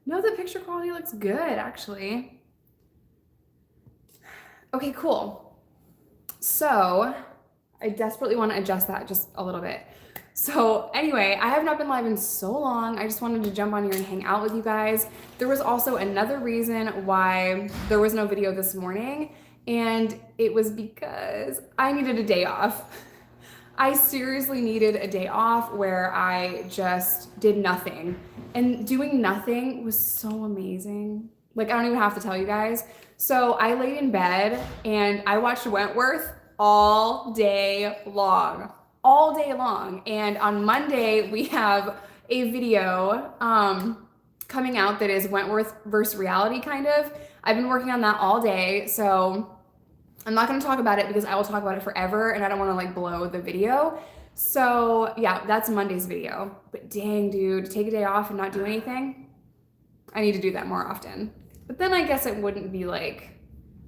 No, the picture quality looks good, actually. Okay, cool. So I desperately want to adjust that just a little bit. So anyway, I have not been live in so long. I just wanted to jump on here and hang out with you guys. There was also another reason why there was no video this morning, and it was because I needed a day off. I seriously needed a day off where I just did nothing. And doing nothing was so amazing. Like, I don't even have to tell you guys. So I laid in bed and I watched Wentworth all day long. All day long. And on Monday, we have a video coming out that is Wentworth versus reality, kind of. I've been working on that all day. So I'm not going to talk about it because I will talk about it forever and I don't want to like blow the video. So yeah, that's Monday's video. But dang, dude, take a day off and not do anything. I need to do that more often. But then I guess it wouldn't be like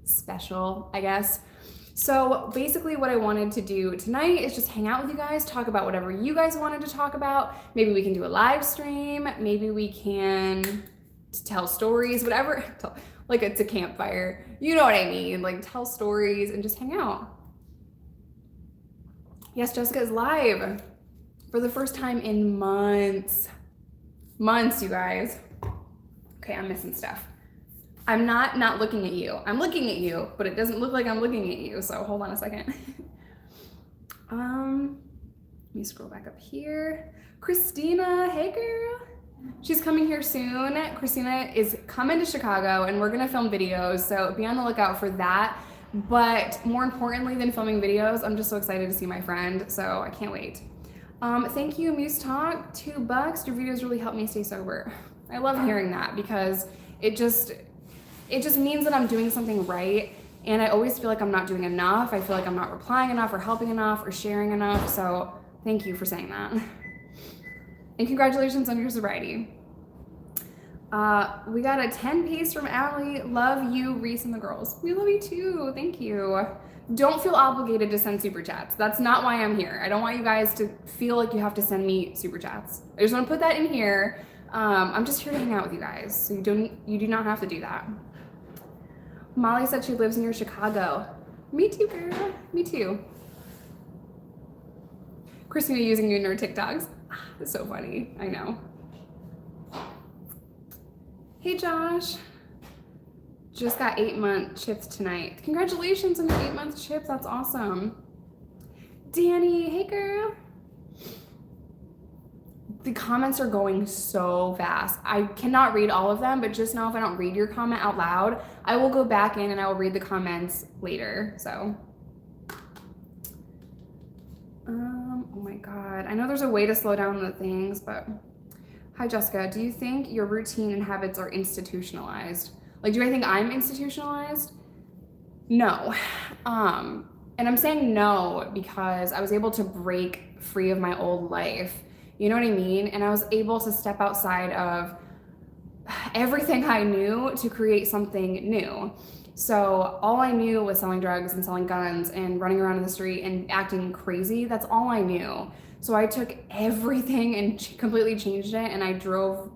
special, I guess. So basically what I wanted to do tonight is just hang out with you guys, talk about whatever you guys wanted to talk about. Maybe we can do a live stream. Maybe we can tell stories, whatever. Like it's a campfire. You know what I mean? Like tell stories and just hang out. Yes, Jessica is live for the first time in months. Months, you guys. Okay, I'm missing stuff. I'm not looking at you. I'm looking at you, but it doesn't look like I'm looking at you. So hold on a second. Let me scroll back up here. Christina, hey girl. She's coming here soon. Christina is coming to Chicago and we're gonna film videos, so be on the lookout for that. But more importantly than filming videos, I'm just so excited to see my friend, so I can't wait. Thank you, Muse Talk, $2. Your videos really help me stay sober. I love hearing that because it just means that I'm doing something right, and I always feel like I'm not doing enough. I feel like I'm not replying enough or helping enough or sharing enough, so thank you for saying that. And congratulations on your sobriety. We got a 10 pace from Allie. Love you, Reese and the girls. We love you too. Thank you. Don't feel obligated to send super chats. That's not why I'm here. I don't want you guys to feel like you have to send me super chats. I just want to put that in here. I'm just here to hang out with you guys, so you do not have to do that. Molly said she lives near Chicago. Me too, girl. Me too. Christina using you in her TikToks. That's so funny. I know. Hey, Josh. Just got 8-month chips tonight. Congratulations on your 8-month chip. That's awesome. Danny, hey, girl. The comments are going so fast. I cannot read all of them, but just know if I don't read your comment out loud, I will go back in and I will read the comments later, so. Oh my God. I know there's a way to slow down the things, but. Hi, Jessica. Do you think your routine and habits are institutionalized? Like, do I think I'm institutionalized? No. And I'm saying no because I was able to break free of my old life. You know what I mean? And I was able to step outside of everything I knew to create something new. So all I knew was selling drugs and selling guns and running around in the street and acting crazy. That's all I knew. So I took everything and completely changed it, and I drove.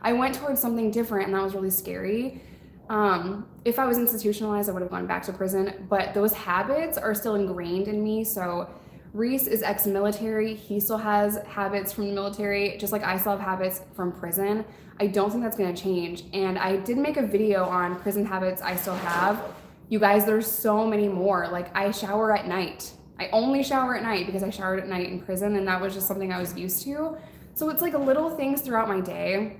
I went towards something different, and that was really scary. If I was institutionalized, I would have gone back to prison, but those habits are still ingrained in me. So Reese is ex-military. He still has habits from the military, just like I still have habits from prison. I don't think that's gonna change. And I did make a video on prison habits I still have. You guys, there's so many more. Like, I shower at night. I only shower at night because I showered at night in prison, and that was just something I was used to. So it's like little things throughout my day.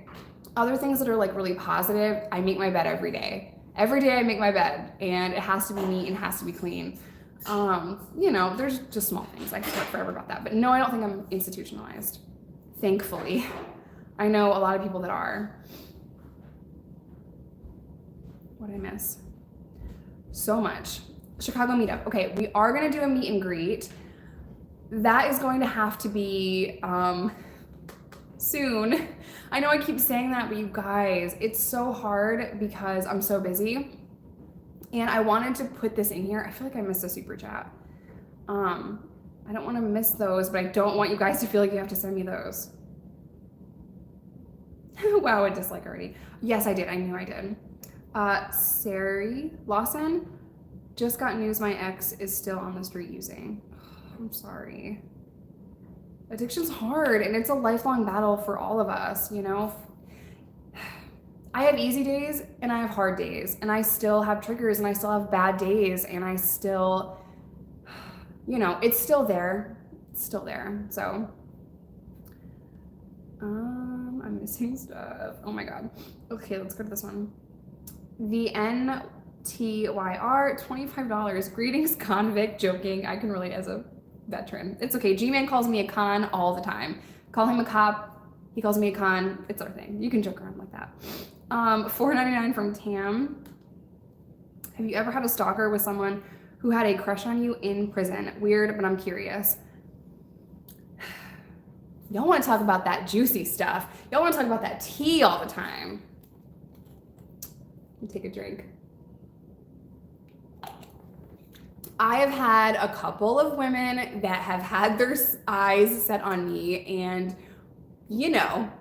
Other things that are like really positive, I make my bed every day. Every day I make my bed, and it has to be neat and it has to be clean. You know, there's just small things. I could talk forever about that. But no, I don't think I'm institutionalized. Thankfully. I know a lot of people that are. What did I miss? So much. Chicago meetup. Okay, we are gonna do a meet and greet. That is going to have to be soon. I know I keep saying that, but you guys, it's so hard because I'm so busy. And I wanted to put this in here. I feel like I missed a super chat. I don't want to miss those, but I don't want you guys to feel like you have to send me those. Wow, a dislike already. Yes, I did. I knew I did. Sari Lawson, just got news my ex is still on the street using. I'm sorry. Addiction's hard and it's a lifelong battle for all of us, you know? I have easy days and I have hard days, and I still have triggers and I still have bad days, and I still, you know, it's still there. It's still there. So, I'm missing stuff. Oh my God. Okay, let's go to this one. The NTYR, $25. Greetings, convict. Joking. I can relate as a veteran. It's okay. G-Man calls me a con all the time. Call him a cop. He calls me a con. It's our thing. You can joke around like that. $4.99 from Tam. Have you ever had a stalker with someone who had a crush on you in prison? Weird, but I'm curious. Y'all want to talk about that juicy stuff. Y'all want to talk about that tea all the time. Let me take a drink. I have had a couple of women that have had their eyes set on me, and you know,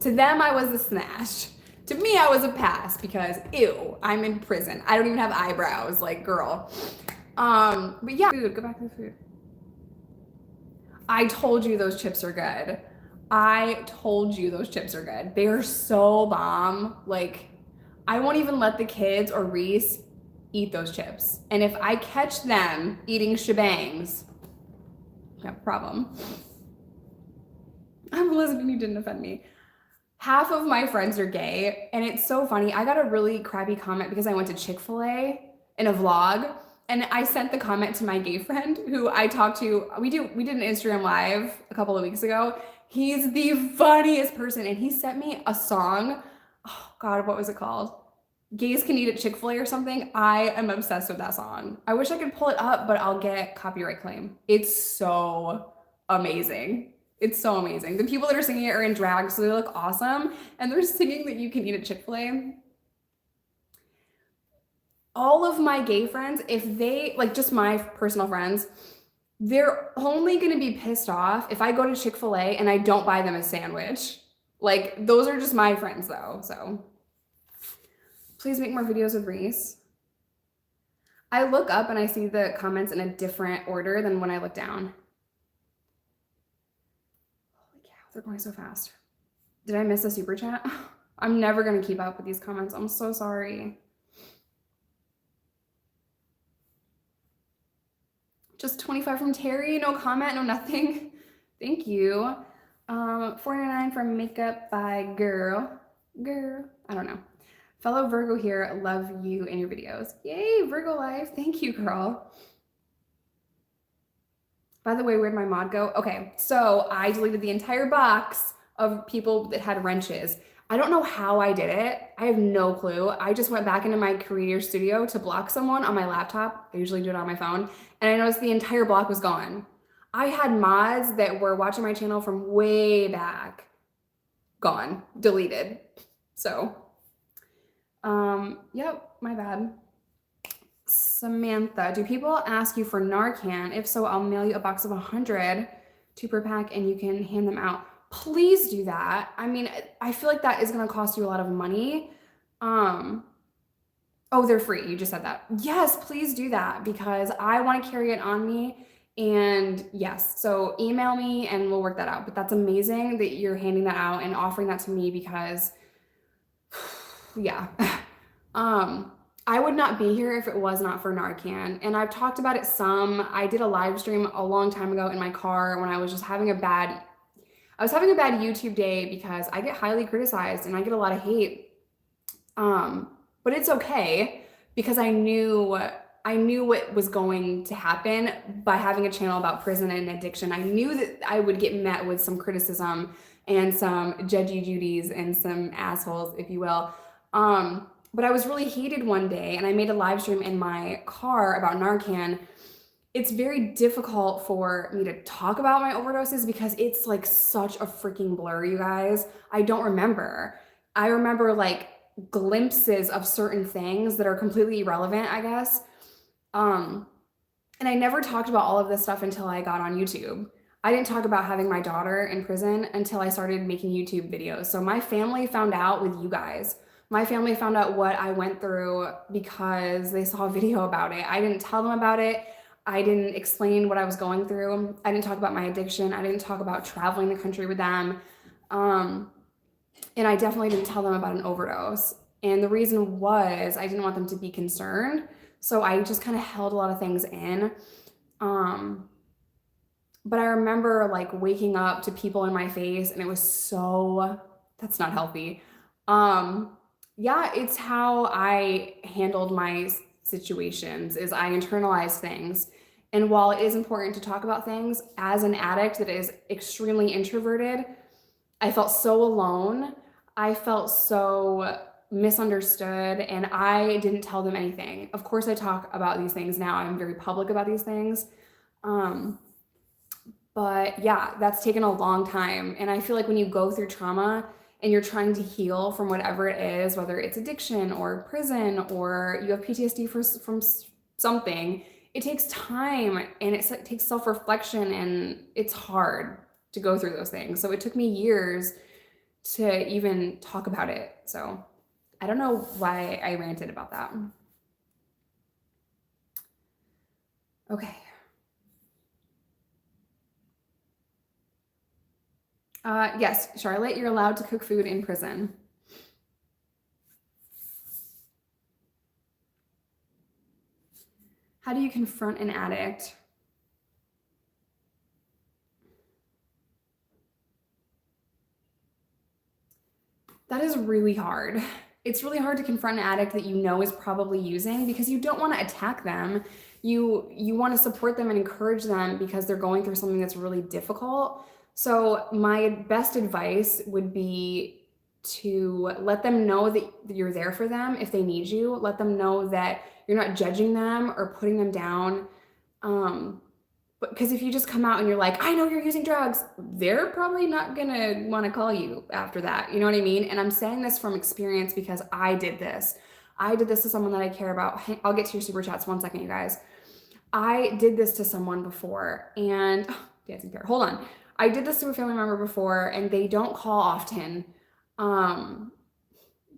to them I was a smash. To me, I was a pass because ew, I'm in prison. I don't even have eyebrows, like girl. But yeah, food, go back to the food. I told you those chips are good. I told you those chips are good. They are so bomb. Like, I won't even let the kids or Reese eat those chips. And if I catch them eating shebangs, I have a problem. I'm Elizabeth, you didn't offend me. Half of my friends are gay, and it's so funny. I got a really crappy comment because I went to Chick-fil-A in a vlog, and I sent the comment to my gay friend who I talked to. We did an Instagram live a couple of weeks ago. He's the funniest person, and he sent me a song. Oh God, what was it called? Gays Can Eat at Chick-fil-A or something. I am obsessed with that song. I wish I could pull it up, but I'll get copyright claim. It's so amazing. It's so amazing. The people that are singing it are in drag, so they look awesome. And they're singing that you can eat at Chick-fil-A. All of my gay friends, if they, like just my personal friends, they're only gonna be pissed off if I go to Chick-fil-A and I don't buy them a sandwich. Like, those are just my friends though, so. Please make more videos with Reese. I look up and I see the comments in a different order than when I look down. They're going so fast. Did I miss a super chat? I'm never gonna keep up with these comments. I'm so sorry. Just 25 from Terry, no comment, no nothing. Thank you. $4.99 from Makeup by Girl. I don't know. Fellow Virgo here, love you and your videos. Yay, Virgo life. Thank you, girl. By the way, where'd my mod go? Okay, so I deleted the entire box of people that had wrenches. I don't know how I did it. I have no clue. I just went back into my Creator Studio to block someone on my laptop. I usually do it on my phone. And I noticed the entire block was gone. I had mods that were watching my channel from way back. Gone, deleted. So, yep, my bad. Samantha, do people ask you for Narcan? If so, I'll mail you a box of 100, 2 per pack, and you can hand them out. Please do that. I mean, I feel like that is going to cost you a lot of money. Oh, they're free. You just said that. Yes, please do that because I want to carry it on me. And yes, so email me and we'll work that out. But that's amazing that you're handing that out and offering that to me because, yeah. I would not be here if it was not for Narcan. And I've talked about it some. I did a live stream a long time ago in my car when I was just having a bad YouTube day because I get highly criticized and I get a lot of hate. But it's okay because I knew what was going to happen by having a channel about prison and addiction. I knew that I would get met with some criticism and some judgy Judies and some assholes, if you will. But I was really heated one day and I made a live stream in my car about Narcan. It's very difficult for me to talk about my overdoses because it's like such a freaking blur, you guys. I don't remember. I remember like glimpses of certain things that are completely irrelevant, I guess. And I never talked about all of this stuff until I got on YouTube. I didn't talk about having my daughter in prison until I started making YouTube videos. So my family found out with you guys. My family found out what I went through because they saw a video about it. I didn't tell them about it. I didn't explain what I was going through. I didn't talk about my addiction. I didn't talk about traveling the country with them. And I definitely didn't tell them about an overdose. And the reason was I didn't want them to be concerned. So I just kind of held a lot of things in. But I remember like waking up to people in my face and it was so, that's not healthy. Yeah, it's how I handled my situations is I internalized things. And while it is important to talk about things, as an addict that is extremely introverted, I felt so alone. I felt so misunderstood and I didn't tell them anything. Of course, I talk about these things now. I'm very public about these things. But yeah, that's taken a long time. And I feel like when you go through trauma and you're trying to heal from whatever it is, whether it's addiction or prison or you have PTSD from something, it takes time and it takes self-reflection and it's hard to go through those things. So it took me years to even talk about it. So I don't know why I ranted about that. Okay. Yes, Charlotte, you're allowed to cook food in prison. How do you confront an addict? That is really hard. It's really hard to confront an addict that you know is probably using because you don't want to attack them. You want to support them and encourage them because they're going through something that's really difficult. So my best advice would be to let them know that you're there for them if they need you. Let them know that you're not judging them or putting them down. Because if you just come out and you're like, I know you're using drugs, they're probably not gonna want to call you after that. You know what I mean? And I'm saying this from experience because I did this. I did this to someone that I care about. I'll get to your super chats 1 second, you guys. I did this to someone before and dancing pair, hold on. I did this to a family member before and they don't call often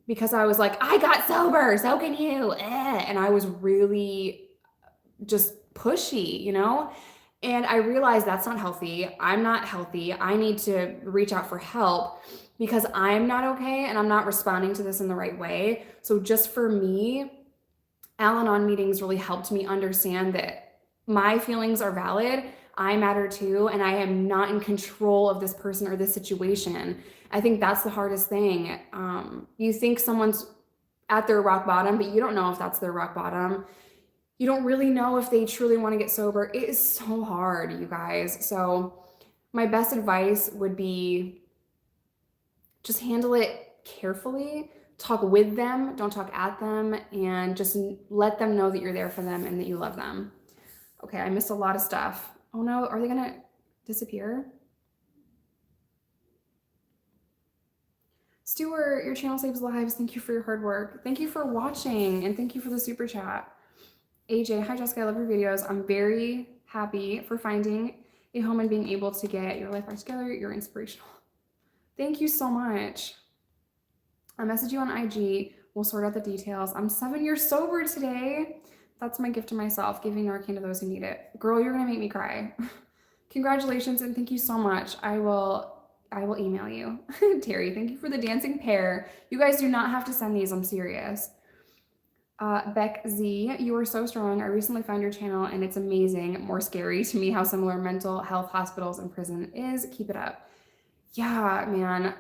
because I was like, I got sober, so can you? And I was really just pushy, you know? And I realized that's not healthy. I'm not healthy. I need to reach out for help because I'm not okay and I'm not responding to this in the right way. So just for me, Al-Anon meetings really helped me understand that my feelings are valid. I matter too, and I am not in control of this person or this situation. I think that's the hardest thing. You think someone's at their rock bottom, but you don't know if that's their rock bottom. You don't really know if they truly want to get sober. It is so hard, you guys. So my best advice would be just handle it carefully. Talk with them, don't talk at them, and just let them know that you're there for them and that you love them. Okay, I missed a lot of stuff. Oh no, are they gonna disappear? Stuart, your channel saves lives. Thank you for your hard work. Thank you for watching and thank you for the super chat. AJ, hi Jessica, I love your videos. I'm very happy for finding a home and being able to get your life back together. You're inspirational. Thank you so much. I'll message you on IG. We'll sort out the details. I'm 7 years sober today. That's my gift to myself, giving Narcan to those who need it. Girl, you're gonna make me cry. Congratulations and thank you so much. I will email you. Terry, thank you for the dancing pair. You guys do not have to send these, I'm serious. Beck Z, you are so strong. I recently found your channel and it's amazing. More scary to me how similar mental health hospitals and prison is. Keep it up. Yeah, man.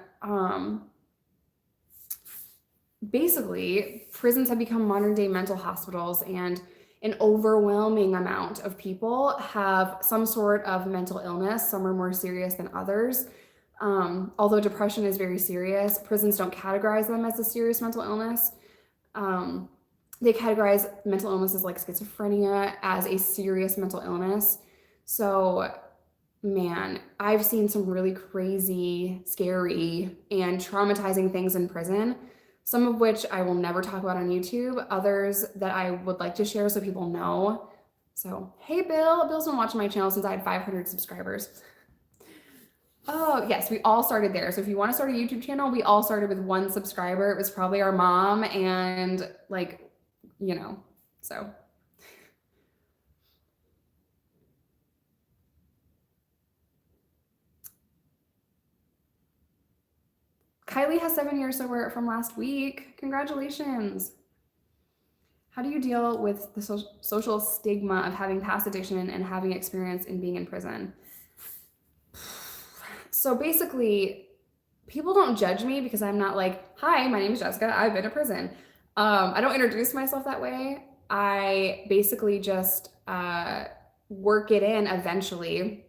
Basically, prisons have become modern day mental hospitals and an overwhelming amount of people have some sort of mental illness. Some are more serious than others. Although depression is very serious, prisons don't categorize them as a serious mental illness. They categorize mental illnesses like schizophrenia as a serious mental illness. So, man, I've seen some really crazy, scary, and traumatizing things in prison. Some of which I will never talk about on YouTube, others that I would like to share so people know. So, hey Bill, Bill's been watching my channel since I had 500 subscribers. Oh, yes, we all started there. So if you want to start a YouTube channel, we all started with one subscriber. It was probably our mom and like, you know, so. Kylie has 7 years sober from last week. Congratulations. How do you deal with the social stigma of having past addiction and having experience in being in prison? So basically, people don't judge me because I'm not like, hi, my name is Jessica, I've been to prison. I don't introduce myself that way. I basically just work it in eventually.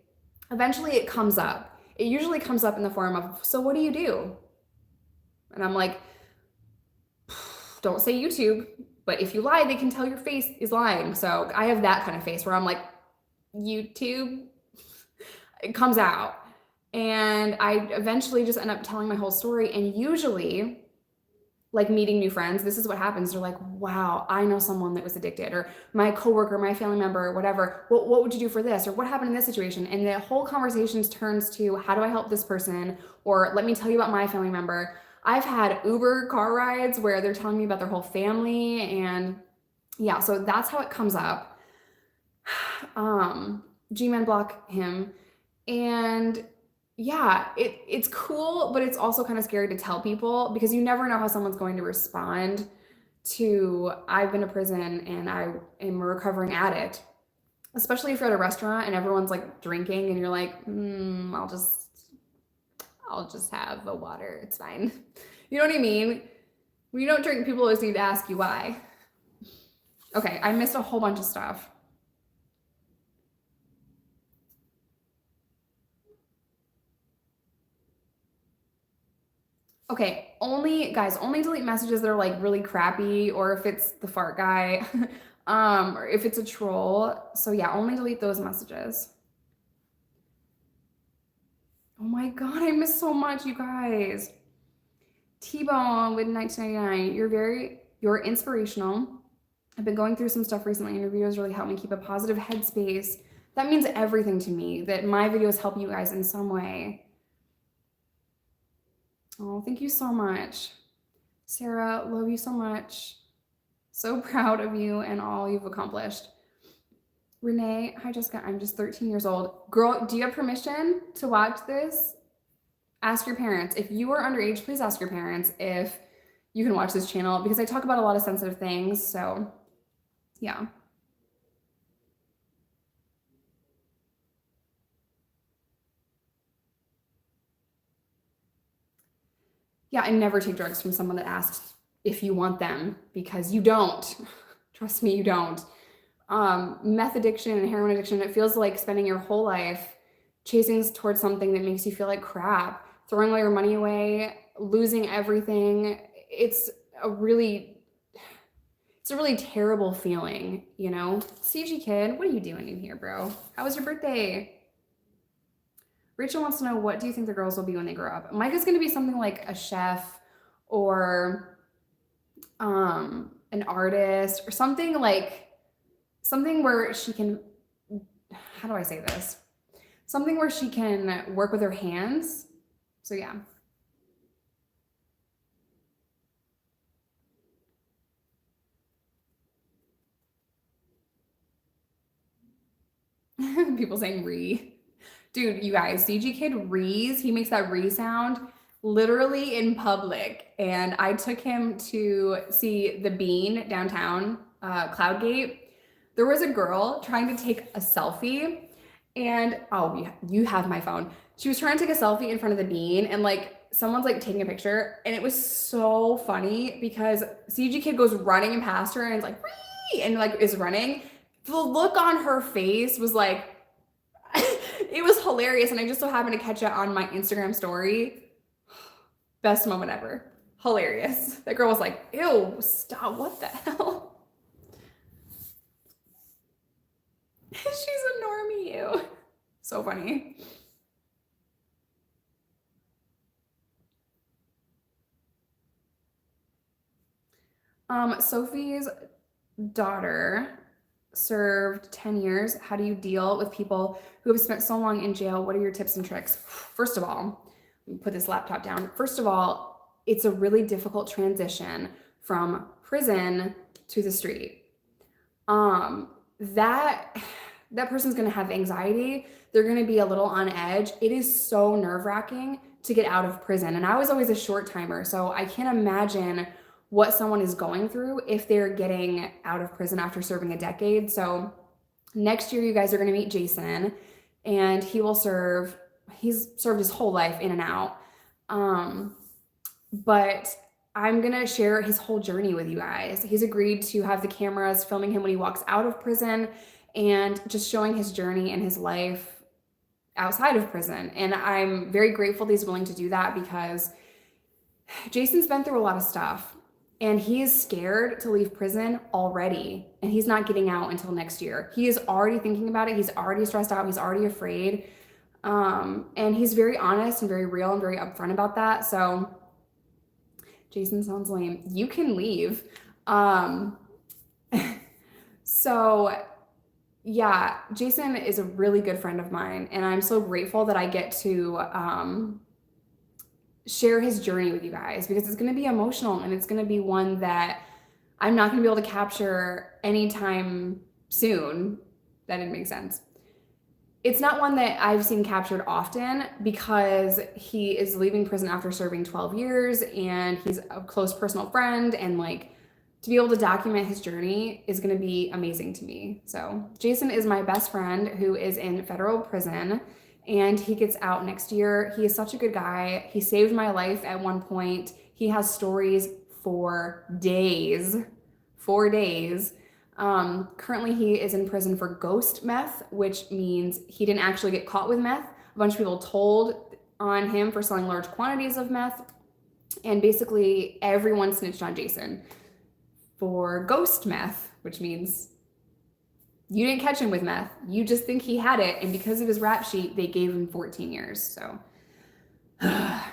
Eventually, it comes up. It usually comes up in the form of, so what do you do? And I'm like, don't say YouTube, but if you lie, they can tell your face is lying. So I have that kind of face where I'm like, YouTube, it comes out. And I eventually just end up telling my whole story. And usually, like meeting new friends, this is what happens. They're like, wow, I know someone that was addicted, or my coworker, my family member, whatever. What would you do for this? Or what happened in this situation? And the whole conversation turns to, how do I help this person? Or let me tell you about my family member. I've had Uber car rides where they're telling me about their whole family. And yeah, so that's how it comes up. G-Men block him. And yeah, it's cool, but it's also kind of scary to tell people because you never know how someone's going to respond to, I've been to prison and I am a recovering addict. Especially if you're at a restaurant and everyone's like drinking and you're like, I'll just have a water. It's fine. You know what I mean? When you don't drink, people always need to ask you why. Okay, I missed a whole bunch of stuff. Okay, only delete messages that are like really crappy, or if it's the fart guy, or if it's a troll. So yeah, only delete those messages. Oh my God, I missed so much, you guys. T-Bone with 1999. You're inspirational. I've been going through some stuff recently, and your videos really help me keep a positive headspace. That means everything to me, that my videos help you guys in some way. Oh, thank you so much. Sarah, love you so much. So proud of you and all you've accomplished. Renee, hi Jessica, I'm just 13 years old. Girl, do you have permission to watch this? Ask your parents. If you are underage, please ask your parents if you can watch this channel because I talk about a lot of sensitive things. So yeah. Yeah, I never take drugs from someone that asks if you want them because you don't. Trust me, you don't. Meth addiction and heroin addiction, it feels like spending your whole life chasing towards something that makes you feel like crap, throwing all your money away, losing everything. It's a really terrible feeling, you know? CG kid, what are you doing in here, bro? How was your birthday? Rachel wants to know, what do you think the girls will be when they grow up? Micah's gonna be something like a chef or an artist or something where she can, how do I say this? Something where she can work with her hands. So yeah. People saying re. Dude, you guys, CG Kid rees. He makes that re sound literally in public. And I took him to see The Bean downtown, Cloudgate. There was a girl trying to take a selfie. And oh, you have my phone. She was trying to take a selfie in front of The Bean, and like someone's like taking a picture. And it was so funny because CG Kid goes running past her and it's like, Wee! And like is running. The look on her face was like, it was hilarious. And I just so happened to catch it on my Instagram story. Best moment ever. Hilarious. That girl was like, ew, stop, what the hell? She's a normie, ew. So funny. Sophie's daughter served 10 years. How do you deal with people who have spent so long in jail? What are your tips and tricks? First of all, let me put this laptop down. First of all, it's a really difficult transition from prison to the street. That person's going to have anxiety. They're going to be a little on edge. It is so nerve-wracking to get out of prison. And I was always a short timer, so I can't imagine what someone is going through if they're getting out of prison after serving a decade. So next year, you guys are going to meet Jason, and he's served his whole life in and out. But I'm going to share his whole journey with you guys. He's agreed to have the cameras filming him when he walks out of prison and just showing his journey and his life outside of prison. And I'm very grateful that he's willing to do that because Jason's been through a lot of stuff and he is scared to leave prison already. And he's not getting out until next year. He is already thinking about it. He's already stressed out. He's already afraid. And he's very honest and very real and very upfront about that. So Jason sounds lame. You can leave. So yeah, Jason is a really good friend of mine, and I'm so grateful that I get to share his journey with you guys because it's going to be emotional and it's going to be one that I'm not going to be able to capture anytime soon. That didn't make sense. It's not one that I've seen captured often because he is leaving prison after serving 12 years and he's a close personal friend, and like to be able to document his journey is going to be amazing to me. So Jason is my best friend who is in federal prison and he gets out next year. He is such a good guy. He saved my life at one point. He has stories for days, 4 days. Currently he is in prison for ghost meth, which means he didn't actually get caught with meth. A bunch of people told on him for selling large quantities of meth. And basically everyone snitched on Jason for ghost meth, which means you didn't catch him with meth. You just think he had it. And because of his rap sheet, they gave him 14 years. So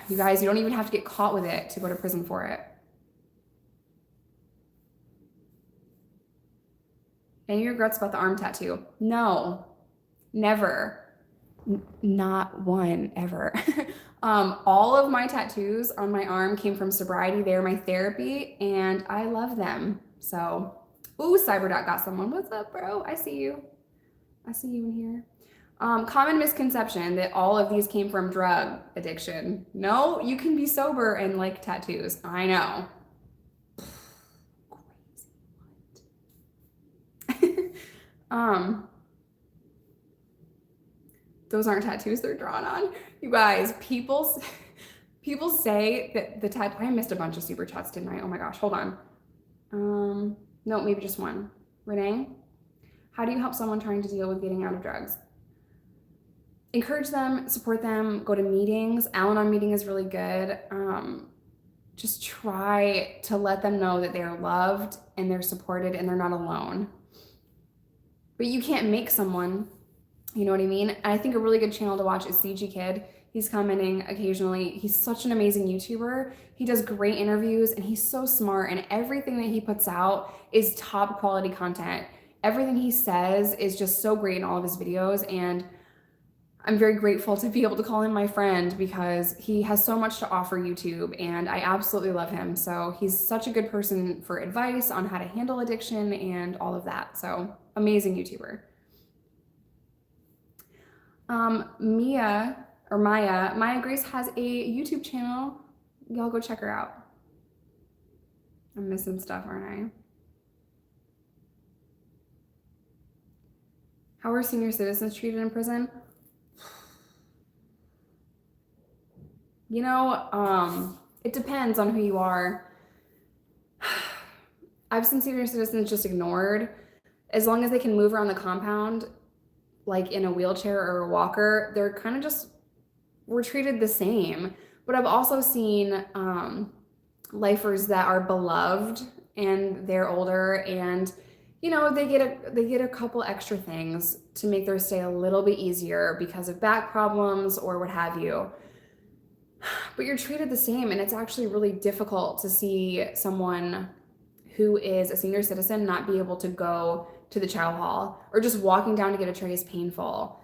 you guys, you don't even have to get caught with it to go to prison for it. Any regrets about the arm tattoo? No, never. Not one ever. All of my tattoos on my arm came from Sobriety. They're my therapy and I love them. So, ooh, Cyberdot got someone. What's up, bro? I see you. I see you in here. Common misconception that all of these came from drug addiction. No, you can be sober and like tattoos. I know. Crazy. Those aren't tattoos they're drawn on. You guys, people say that the tattoo, I missed a bunch of super chats, didn't I? Oh my gosh, hold on. No, maybe just one. Renee, how do you help someone trying to deal with getting out of drugs? Encourage them, support them, go to meetings. Al-Anon meeting is really good. Just try to let them know that they're loved and they're supported and they're not alone. But you can't make someone, you know what I mean? I think a really good channel to watch is CG Kid. He's commenting occasionally. He's such an amazing YouTuber. He does great interviews and he's so smart, and everything that he puts out is top quality content. Everything he says is just so great in all of his videos, and I'm very grateful to be able to call him my friend because he has so much to offer YouTube and I absolutely love him. So he's such a good person for advice on how to handle addiction and all of that. So amazing YouTuber. Maya Grace has a YouTube channel. Y'all go check her out. I'm missing stuff, aren't I? How are senior citizens treated in prison? You know, it depends on who you are. I've seen senior citizens just ignored. As long as they can move around the compound, like in a wheelchair or a walker, they're kind of just, we're treated the same. But I've also seen lifers that are beloved and they're older, and you know, they get a couple extra things to make their stay a little bit easier because of back problems or what have you. But you're treated the same, and it's actually really difficult to see someone who is a senior citizen not be able to go to the chow hall, or just walking down to get a tray is painful.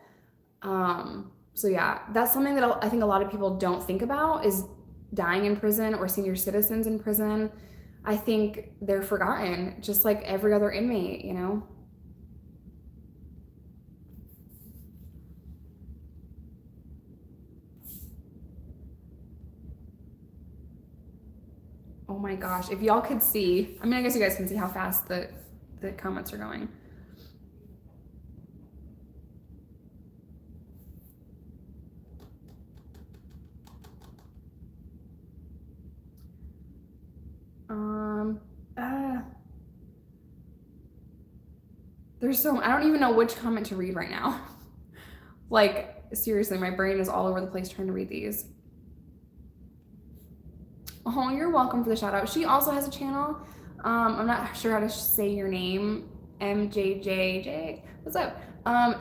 So yeah, that's something that I think a lot of people don't think about, is dying in prison or senior citizens in prison. I think they're forgotten, just like every other inmate, you know? Oh my gosh, if y'all could see, I mean, I guess you guys can see how fast the comments are going. There's I don't even know which comment to read right now. Like, seriously, my brain is all over the place trying to read these. Oh, you're welcome for the shout out. She also has a channel. I'm not sure how to say your name. MJJJ. What's up?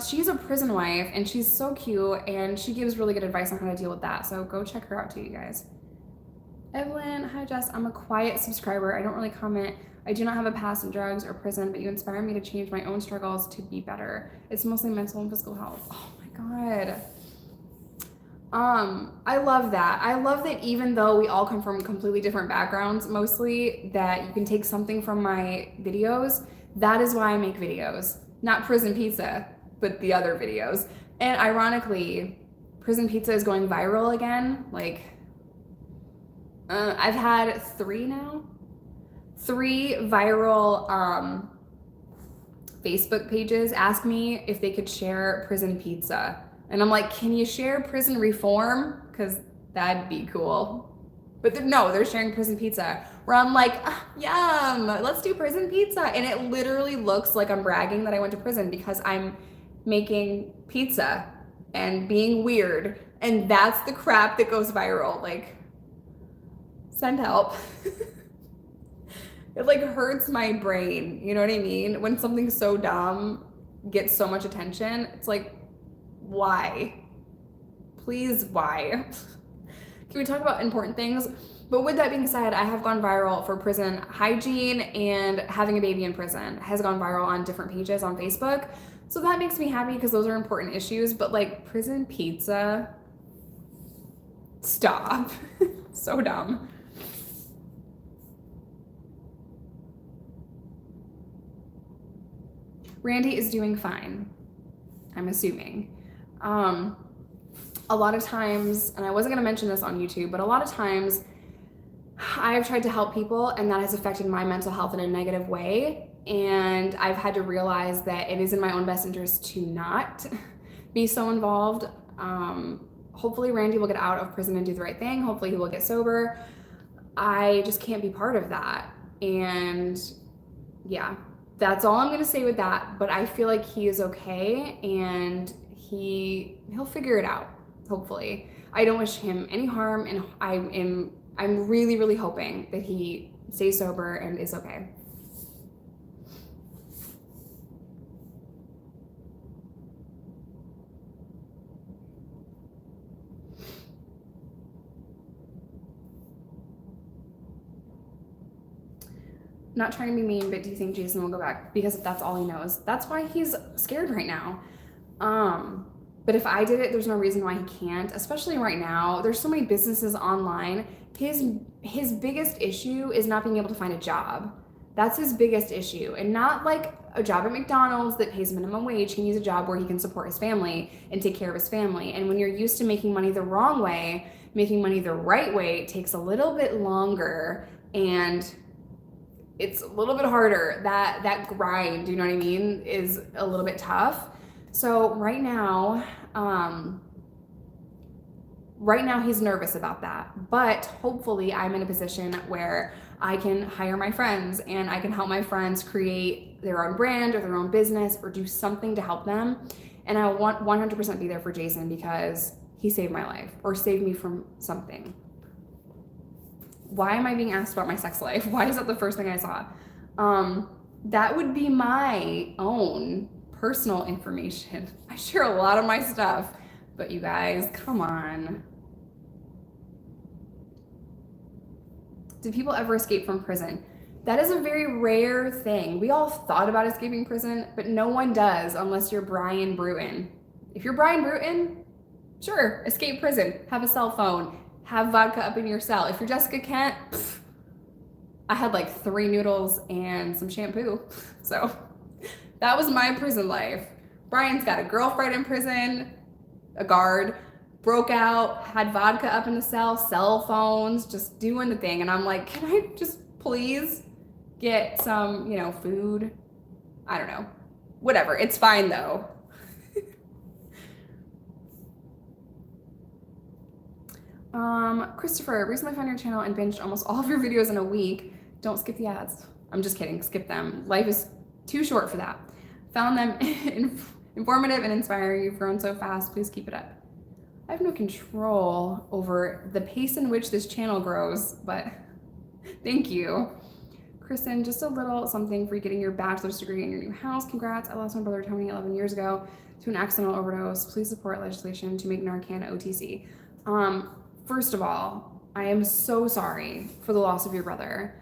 She's a prison wife and she's so cute and she gives really good advice on how to deal with that. So go check her out too, you guys. Evelyn, hi Jess. I'm a quiet subscriber. I don't really comment. I do not have a past in drugs or prison, but you inspire me to change my own struggles to be better. It's mostly mental and physical health. Oh my God. I love that. I love that even though we all come from completely different backgrounds, mostly, that you can take something from my videos. That is why I make videos. Not prison pizza, but the other videos. And ironically, prison pizza is going viral again. Like, I've had 3 viral Facebook pages ask me if they could share prison pizza. And I'm like, can you share prison reform? Because that'd be cool. But they're sharing prison pizza. Where I'm like, yum, let's do prison pizza. And it literally looks like I'm bragging that I went to prison because I'm making pizza and being weird. And that's the crap that goes viral. Like, send help. It like hurts my brain. You know what I mean? When something so dumb gets so much attention, it's like, why? Please, why? Can we talk about important things? But with that being said, I have gone viral for prison hygiene, and having a baby in prison has gone viral on different pages on Facebook. So that makes me happy because those are important issues. But like prison pizza, stop. So dumb. Randy is doing fine, I'm assuming. A lot of times, and I wasn't gonna mention this on YouTube, but a lot of times I've tried to help people and that has affected my mental health in a negative way. And I've had to realize that it is in my own best interest to not be so involved. Hopefully Randy will get out of prison and do the right thing. Hopefully he will get sober. I just can't be part of that. And yeah, that's all I'm gonna say with that. But I feel like he is okay and he'll figure it out, hopefully. I don't wish him any harm, and I'm really, really hoping that he stays sober and is okay. Not trying to be mean, but do you think Jason will go back? Because if that's all he knows, that's why he's scared right now. But if I did it, there's no reason why he can't, especially right now. There's so many businesses online. His biggest issue is not being able to find a job. That's his biggest issue. And not like a job at McDonald's that pays minimum wage. He needs a job where he can support his family and take care of his family. And when you're used to making money the wrong way, making money the right way takes a little bit longer, and it's a little bit harder. That grind, you know what I mean, is a little bit tough. So right now he's nervous about that, but hopefully I'm in a position where I can hire my friends and I can help my friends create their own brand or their own business or do something to help them. And I want 100% be there for Jason because he saved my life or saved me from something. Why am I being asked about my sex life? Why is that the first thing I saw? That would be my own personal information. I share a lot of my stuff, but you guys, come on. Did people ever escape from prison? That is a very rare thing. We all thought about escaping prison, but no one does unless you're Brian Bruton. If you're Brian Bruton, sure, escape prison, have a cell phone, have vodka up in your cell. If you're Jessica Kent, I had like 3 noodles and some shampoo. So that was my prison life. Brian's got a girlfriend in prison, a guard, broke out, had vodka up in the cell phones, just doing the thing. And I'm like, can I just please get some, food? I don't know. Whatever. It's fine though. Christopher, recently found your channel and binged almost all of your videos in a week. Don't skip the ads. I'm just kidding. Skip them. Life is too short for that. Found them informative and inspiring. You've grown so fast. Please keep it up. I have no control over the pace in which this channel grows, but thank you. Kristen, just a little something for getting your bachelor's degree in your new house. Congrats. I lost my brother Tony 11 years ago to an accidental overdose. Please support legislation to make Narcan OTC. First of all, I am so sorry for the loss of your brother.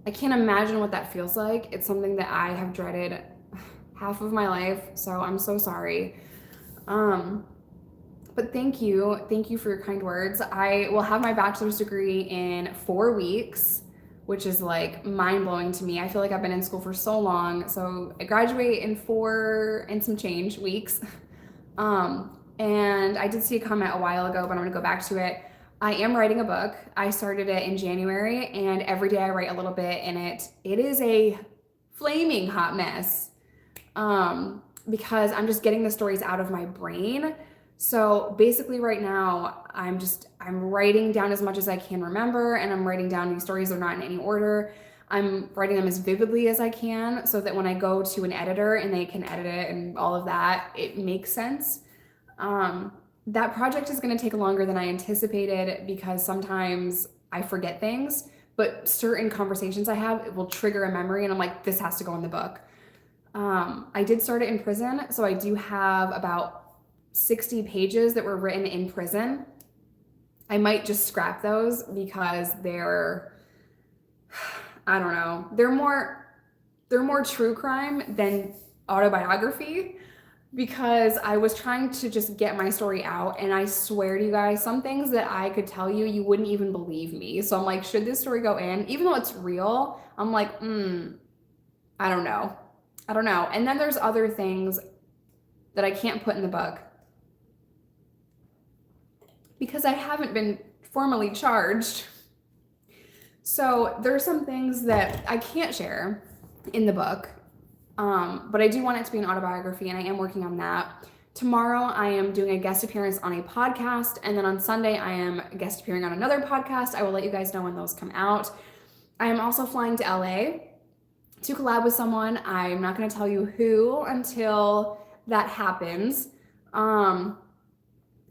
I can't imagine what that feels like. It's something that I have dreaded half of my life, so I'm so sorry. But thank you for your kind words. I will have my bachelor's degree in 4 weeks, which is like mind-blowing to me. I feel like I've been in school for so long. So I graduate in 4 and some change weeks. And I did see a comment a while ago, but I'm gonna go back to it. I am writing a book. I started it in January, and every day I write a little bit in it. It is a flaming hot mess because I'm just getting the stories out of my brain. So basically right now, I'm writing down as much as I can remember, and I'm writing down these stories. They're not in any order. I'm writing them as vividly as I can so that when I go to an editor and they can edit it and all of that, it makes sense. That project is going to take longer than I anticipated because sometimes I forget things, but certain conversations I have will trigger a memory and I'm like, this has to go in the book. I did start it in prison, so I do have about 60 pages that were written in prison. I might just scrap those because they're, I don't know, they're more true crime than autobiography, because I was trying to just get my story out, and I swear to you guys, some things that I could tell you, you wouldn't even believe me. So I'm like, should this story go in? Even though it's real, I'm like, I don't know. And then there's other things that I can't put in the book because I haven't been formally charged. So there's some things that I can't share in the book. But I do want it to be an autobiography, and I am working on that. Tomorrow, I am doing a guest appearance on a podcast, and then on Sunday, I am guest appearing on another podcast. I will let you guys know when those come out. I am also flying to LA to collab with someone. I'm not going to tell you who until that happens.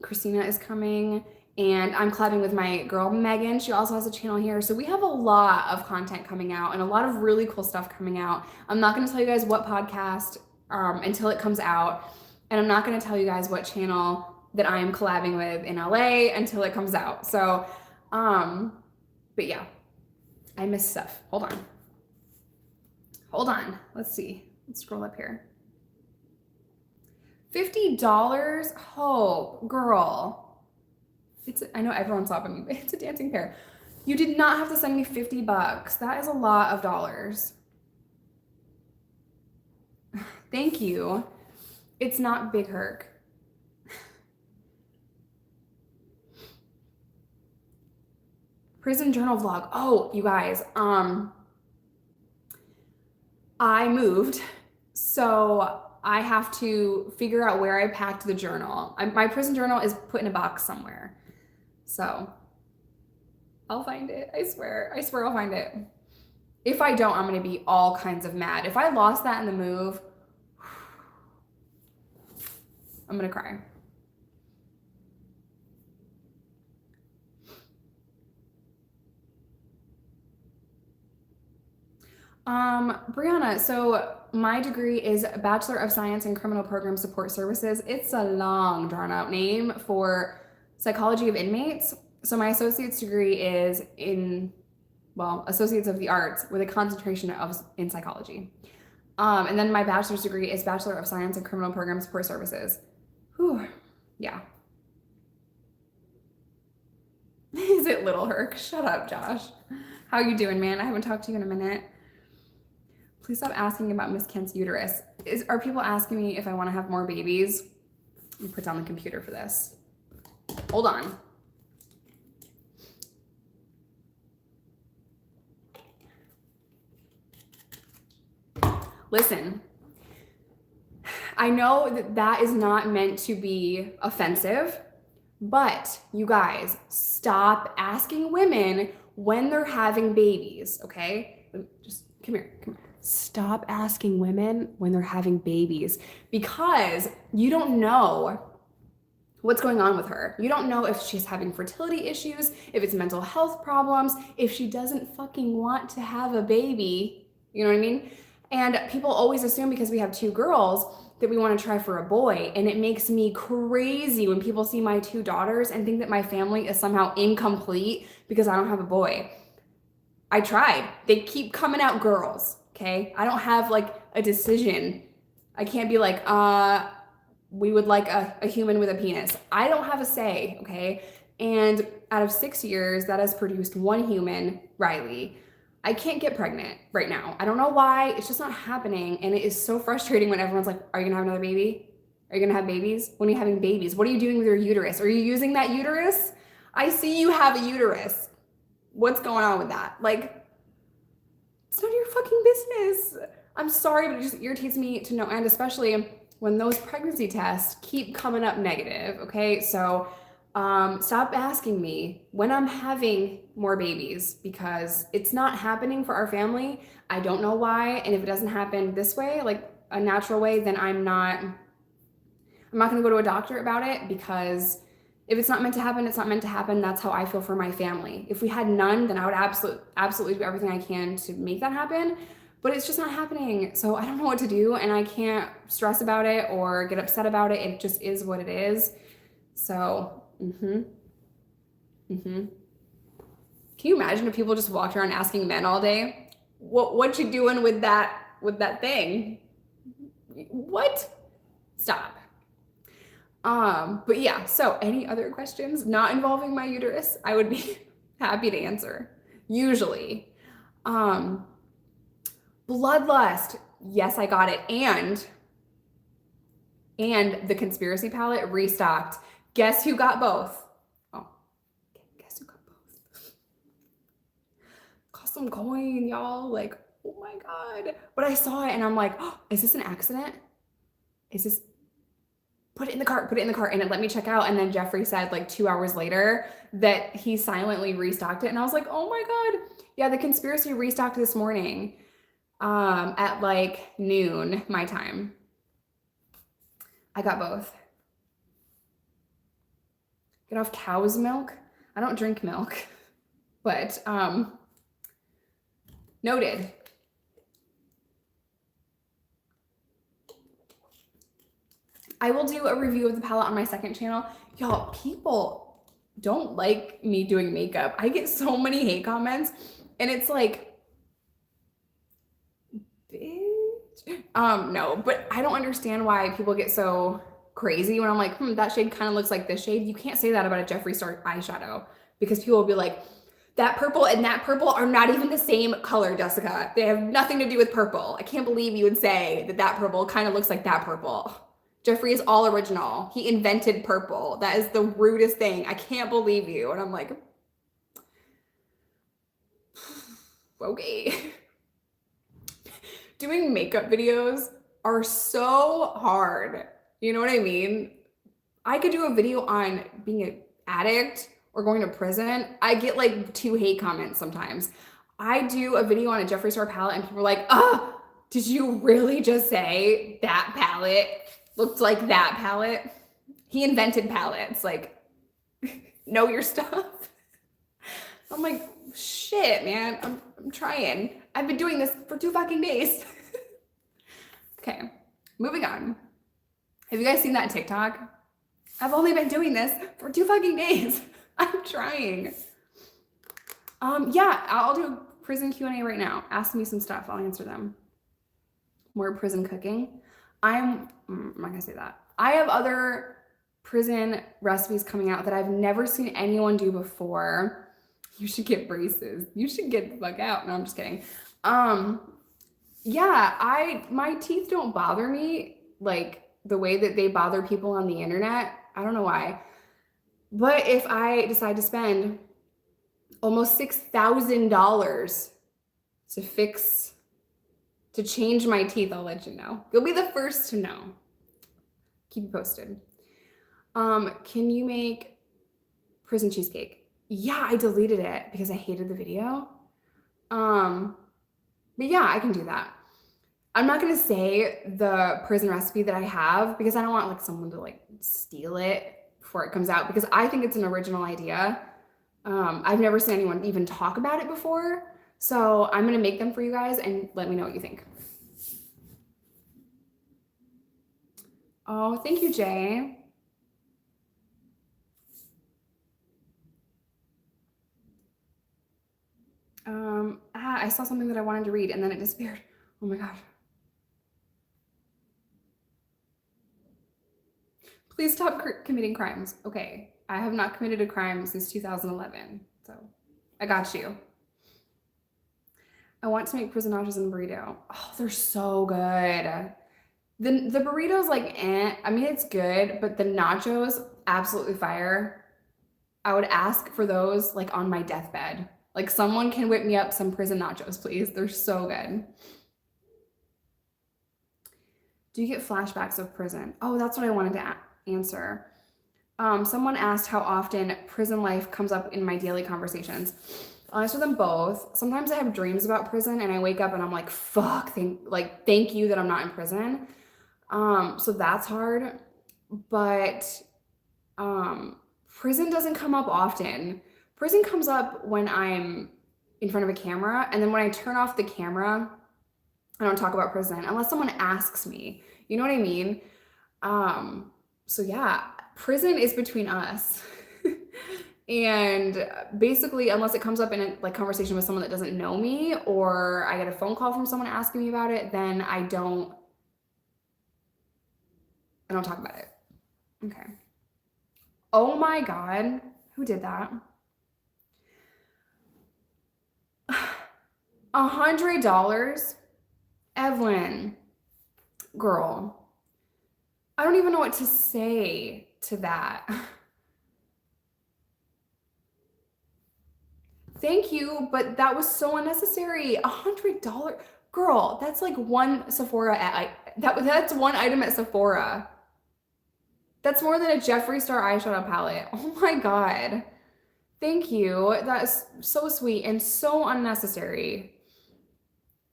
Christina is coming, and I'm collabing with my girl Megan. She also has a channel here. So we have a lot of content coming out and a lot of really cool stuff coming out. I'm not going to tell you guys what podcast until it comes out. And I'm not going to tell you guys what channel that I am collabing with in LA until it comes out. So, but yeah, I missed stuff. Hold on. Let's see. Let's scroll up here. $50? Hope, girl. I know everyone's stopping me, but it's a dancing pair. You did not have to send me $50. That is a lot of dollars. Thank you. It's not Big Herc. Prison journal vlog. Oh, you guys, I moved, so I have to figure out where I packed the journal. My prison journal is put in a box somewhere. So I'll find it. I swear I'll find it. If I don't, I'm going to be all kinds of mad. If I lost that in the move, I'm going to cry. Brianna, so my degree is Bachelor of Science in Criminal Program Support Services. It's a long drawn out name for psychology of inmates. So my associate's degree is in, associates of the arts with a concentration in psychology. And then my bachelor's degree is Bachelor of Science in Criminal Program Support Services. Whew, yeah. Is it Little Herc? Shut up, Josh. How you doing, man? I haven't talked to you in a minute. Please stop asking about Miss Kent's uterus. Are people asking me if I want to have more babies? Let me put down the computer for this. Hold on. Listen, I know that that is not meant to be offensive, but you guys, stop asking women when they're having babies, okay? Just come here. Stop asking women when they're having babies, because you don't know what's going on with her. You don't know if she's having fertility issues, if it's mental health problems, if she doesn't fucking want to have a baby, you know what I mean? And people always assume because we have 2 girls that we want to try for a boy. And it makes me crazy when people see my 2 daughters and think that my family is somehow incomplete because I don't have a boy. I tried. They keep coming out girls, okay? I don't have like a decision. I can't be like, we would like a human with a penis. I don't have a say, okay? And out of 6 years, that has produced 1 human, Riley. I can't get pregnant right now. I don't know why. It's just not happening. And it is so frustrating when everyone's like, are you gonna have another baby? Are you gonna have babies? When are you having babies? What are you doing with your uterus? Are you using that uterus? I see you have a uterus. What's going on with that? Like, it's none of your fucking business. I'm sorry, but it just irritates me to no end, especially when those pregnancy tests keep coming up negative, okay? So stop asking me when I'm having more babies, because it's not happening for our family. I don't know why. And if it doesn't happen this way, like a natural way, then I'm not gonna go to a doctor about it, because if it's not meant to happen, it's not meant to happen. That's how I feel for my family. If we had none, then I would absolutely do everything I can to make that happen. But it's just not happening. So I don't know what to do, and I can't stress about it or get upset about it. It just is what it is. So, Can you imagine if people just walked around asking men all day, what you doing with that thing? What? Stop. But yeah, so any other questions not involving my uterus, I would be happy to answer. Usually. Bloodlust. Yes, I got it. And the conspiracy palette restocked. Guess who got both? Oh, guess who got both? Cost some coin, y'all. Like, oh my God. But I saw it and I'm like, oh, is this an accident? Put it in the cart. And it let me check out. And then Jeffrey said like 2 hours later that he silently restocked it. And I was like, oh my God. Yeah, the conspiracy restocked this morning at like noon, my time. I got both. Get off cow's milk. I don't drink milk, but noted. I will do a review of the palette on my second channel. Y'all, people don't like me doing makeup. I get so many hate comments, and it's like, bitch. No, but I don't understand why people get so crazy when I'm like, that shade kind of looks like this shade. You can't say that about a Jeffree Star eyeshadow, because people will be like, that purple and that purple are not even the same color, Jessica. They have nothing to do with purple. I can't believe you would say that purple kind of looks like that purple. Jeffree is all original. He invented purple. That is the rudest thing. I can't believe you. And I'm like, okay. Doing makeup videos are so hard. You know what I mean? I could do a video on being an addict or going to prison. I get like 2 hate comments sometimes. I do a video on a Jeffree Star palette and people are like, oh, did you really just say that palette looked like that palette? He invented palettes. Like, know your stuff. I'm like, shit, man. I'm trying. I've been doing this for 2 fucking days. Okay, moving on. Have you guys seen that TikTok? I've only been doing this for 2 fucking days. I'm trying. Yeah, I'll do prison Q&A right now. Ask me some stuff. I'll answer them. More prison cooking. I'm not gonna say that. I have other prison recipes coming out that I've never seen anyone do before. You should get braces. You should get the fuck out. No, I'm just kidding. Yeah, my teeth don't bother me like the way that they bother people on the internet. I don't know why. But if I decide to spend almost $6,000 to change my teeth, I'll let you know. You'll be the first to know. Keep you posted. Can you make prison cheesecake? Yeah, I deleted it because I hated the video. But yeah, I can do that. I'm not gonna say the prison recipe that I have because I don't want like someone to like steal it before it comes out, because I think it's an original idea. I've never seen anyone even talk about it before. So I'm gonna make them for you guys and let me know what you think. Oh, thank you, Jay. I saw something that I wanted to read and then it disappeared. Oh my God. Please stop committing crimes. Okay, I have not committed a crime since 2011, so I got you. I want to make prison nachos and burrito. Oh, they're so good. The burrito's like, I mean, it's good, but the nachos, absolutely fire. I would ask for those like on my deathbed. Like someone can whip me up some prison nachos, please. They're so good. Do you get flashbacks of prison? Oh, that's what I wanted to answer. Someone asked how often prison life comes up in my daily conversations. I'll answer them both. Sometimes I have dreams about prison and I wake up and I'm like, fuck, thank you that I'm not in prison. So that's hard, but prison doesn't come up often. Prison comes up when I'm in front of a camera, and then when I turn off the camera, I don't talk about prison unless someone asks me. You know what I mean? So yeah, prison is between us. And basically, unless it comes up in a like conversation with someone that doesn't know me, or I get a phone call from someone asking me about it, then I don't talk about it. Okay. Oh my God. Who did that? $100? Evelyn. Girl. I don't even know what to say to that. Thank you, but that was so unnecessary. $100? Girl, that's like one Sephora that's one item at Sephora. That's more than a Jeffree Star eyeshadow palette. Oh my God. Thank you. That's so sweet and so unnecessary.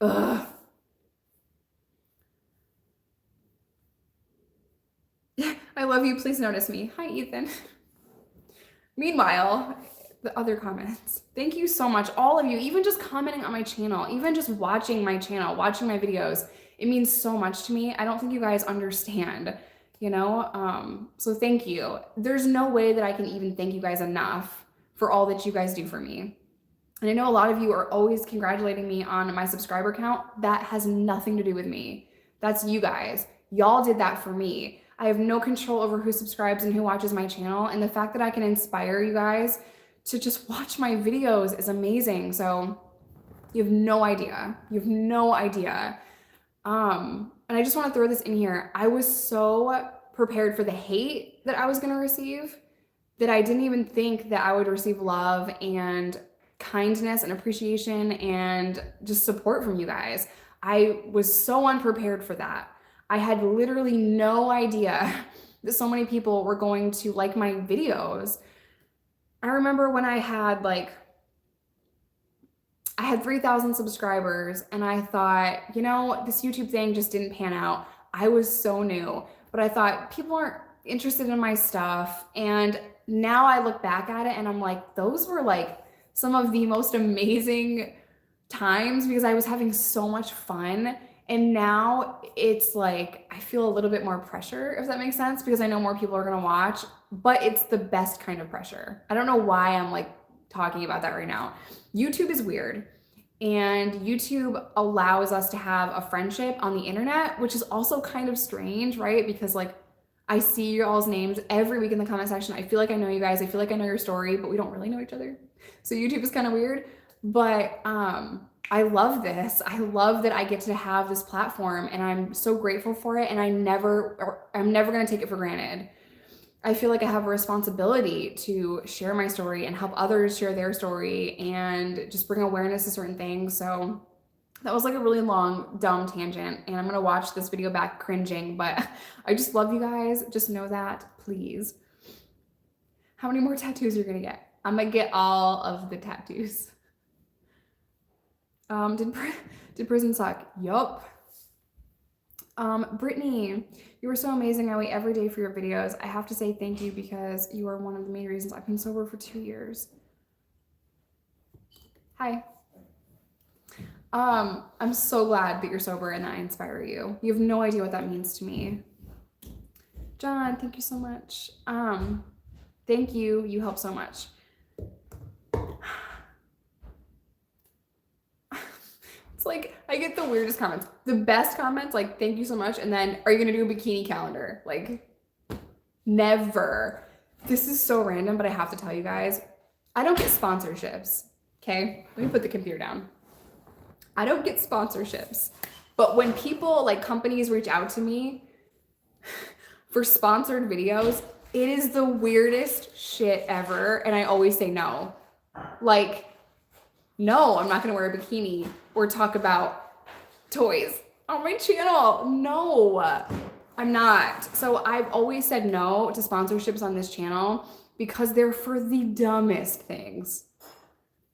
Ugh. I love you. Please notice me. Hi, Ethan. Meanwhile, the other comments. Thank you so much, all of you, even just commenting on my channel, even just watching my channel, watching my videos. It means so much to me. I don't think you guys understand, you know? So thank you. There's no way that I can even thank you guys enough for all that you guys do for me. And I know a lot of you are always congratulating me on my subscriber count. That has nothing to do with me. That's you guys. Y'all did that for me. I have no control over who subscribes and who watches my channel. And the fact that I can inspire you guys to just watch my videos is amazing. So you have no idea. You have no idea. And I just want to throw this in here. I was so prepared for the hate that I was going to receive that I didn't even think that I would receive love and kindness and appreciation and just support from you guys. I was so unprepared for that. I had literally no idea that so many people were going to like my videos. I remember when I had 3,000 subscribers and I thought, you know, this YouTube thing just didn't pan out. I was so new, but I thought people aren't interested in my stuff. And now I look back at it and I'm like, those were like some of the most amazing times because I was having so much fun. And now it's like, I feel a little bit more pressure, if that makes sense, because I know more people are gonna watch, but it's the best kind of pressure. I don't know why I'm like talking about that right now. YouTube is weird. And YouTube allows us to have a friendship on the internet, which is also kind of strange, right? Because like I see your all's names every week in the comment section. I feel like I know you guys. I feel like I know your story, but we don't really know each other. So YouTube is kind of weird. But I love this. I love that I get to have this platform, and I'm so grateful for it. And I'm never gonna take it for granted. I feel like I have a responsibility to share my story and help others share their story and just bring awareness to certain things. So that was like a really long, dumb tangent, and I'm gonna watch this video back cringing, but I just love you guys. Just know that, please. How many more tattoos are you gonna get? I'm gonna get all of the tattoos. Did prison suck? Yup. Brittany, you were so amazing. I wait every day for your videos. I have to say thank you because you are one of the main reasons I've been sober for 2 years. Hi. I'm so glad that you're sober and that I inspire you. You have no idea what that means to me. John, thank you so much. Thank you. You help so much. It's like, I get the weirdest comments. The best comments, like, thank you so much. And then, are you gonna do a bikini calendar? Like, never. This is so random, but I have to tell you guys, I don't get sponsorships, okay? Let me put the computer down. I don't get sponsorships. But when people, like companies reach out to me for sponsored videos, it is the weirdest shit ever. And I always say no. Like, no, I'm not gonna wear a bikini or talk about toys on my channel. No, I'm not. So I've always said no to sponsorships on this channel because they're for the dumbest things.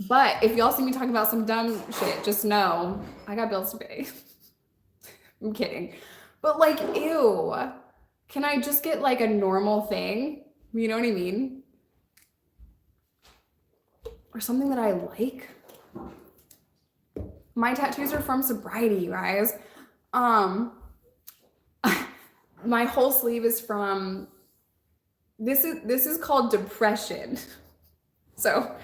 But if y'all see me talking about some dumb shit, just know I got bills to pay. I'm kidding. But like, ew, can I just get like a normal thing? You know what I mean? Or something that I like. My tattoos are from Sobriety, you guys. My whole sleeve is from, this is called Depression. So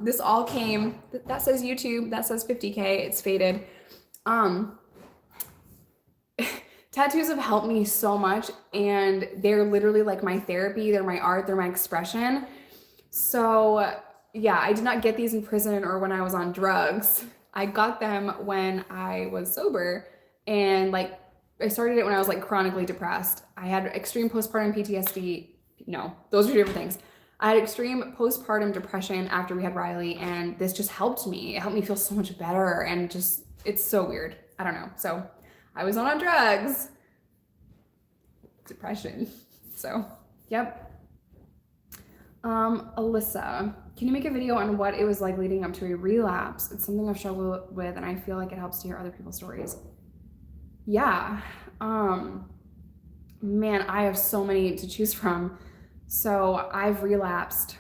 this all came, that says YouTube, that says 50K, it's faded. Tattoos have helped me so much, and they're literally like my therapy, they're my art, they're my expression. So yeah, I did not get these in prison or when I was on drugs. I got them when I was sober, and like I started it when I was like chronically depressed. I had extreme postpartum PTSD. No, those are different things. I had extreme postpartum depression after we had Riley, and this just helped me. It helped me feel so much better, and just, it's so weird. I don't know. So I was not on drugs. Depression. So, yep. Alyssa, can you make a video on what it was like leading up to a relapse? It's something I've struggled with, and I feel like it helps to hear other people's stories. Yeah. Man, I have so many to choose from. So I've relapsed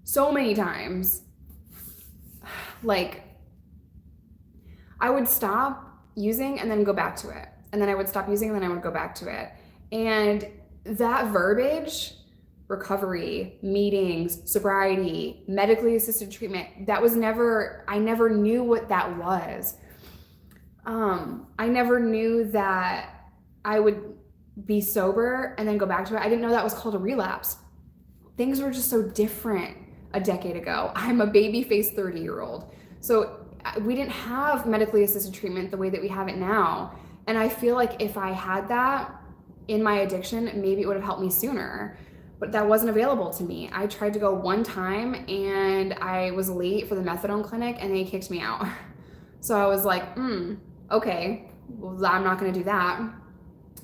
so many times. Like, I would stop using and then go back to it. And then I would stop using and then I would go back to it. And that verbiage, recovery, meetings, sobriety, medically assisted treatment, that was never, I never knew what that was. I never knew that I would be sober and then go back to it. I didn't know that was called a relapse. Things were just so different a decade ago. I'm a baby-faced 30-year-old. So we didn't have medically assisted treatment the way that we have it now. And I feel like if I had that in my addiction, maybe it would have helped me sooner. But that wasn't available to me. I tried to go one time and I was late for the methadone clinic and they kicked me out. So I was like, okay, well, I'm not gonna do that.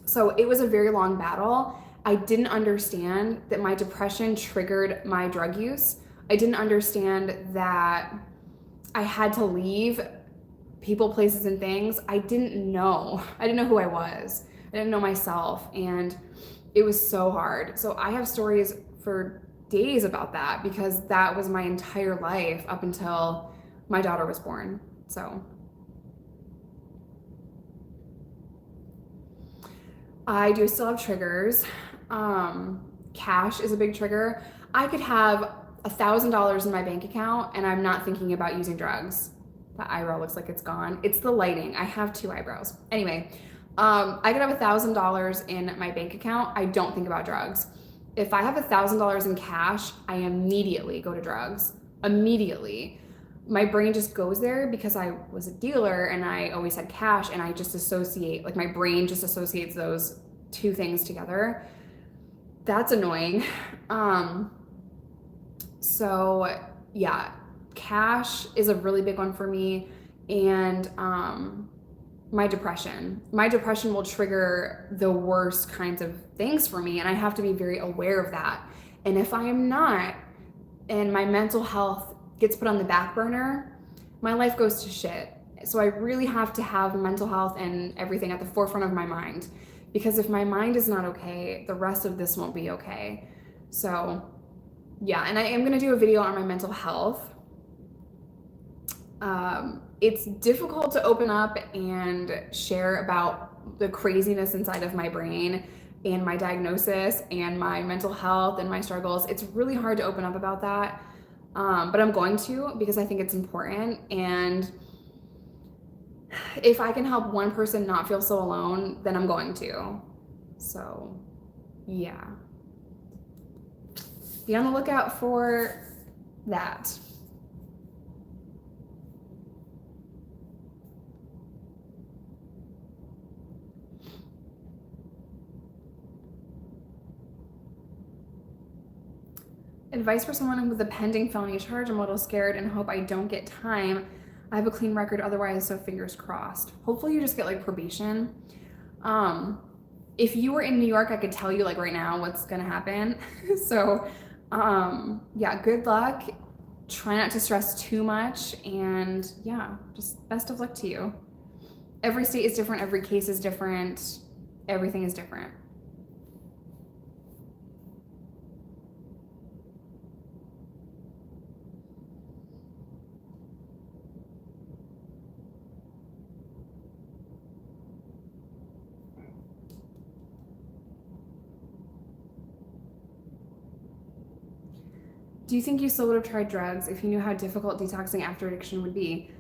So it was a very long battle. I didn't understand that my depression triggered my drug use. I didn't understand that I had to leave people, places, and things. I didn't know who I was. I didn't know myself, and it was so hard. So I have stories for days about that because that was my entire life up until my daughter was born. So I do still have triggers. Cash is a big trigger. I could have $1,000 in my bank account and I'm not thinking about using drugs. That eyebrow looks like it's gone. It's the lighting. I have two eyebrows. Anyway, I could have $1,000 in my bank account. I don't think about drugs. If I have $1,000 in cash, I immediately go to drugs. Immediately. My brain just goes there because I was a dealer and I always had cash, and I just associate, like my brain just associates those two things together. That's annoying. So yeah, cash is a really big one for me. And my depression will trigger the worst kinds of things for me, and I have to be very aware of that. And if I am not, and my mental health gets put on the back burner, my life goes to shit. So I really have to have mental health and everything at the forefront of my mind, because if my mind is not okay, the rest of this won't be okay. So yeah, and I am gonna do a video on my mental health. It's difficult to open up and share about the craziness inside of my brain and my diagnosis and my mental health and my struggles. It's really hard to open up about that, but I'm going to, because I think it's important. And if I can help one person not feel so alone, then I'm going to. So yeah, be on the lookout for that. Advice for someone with a pending felony charge. I'm a little scared and hope I don't get time. I have a clean record otherwise, so fingers crossed. Hopefully you just get like probation. If you were in New York, I could tell you like right now what's gonna happen. So yeah, good luck. Try not to stress too much, and yeah, just best of luck to you. Every state is different, every case is different, everything is different. Do you think you still would have tried drugs if you knew how difficult detoxing after addiction would be?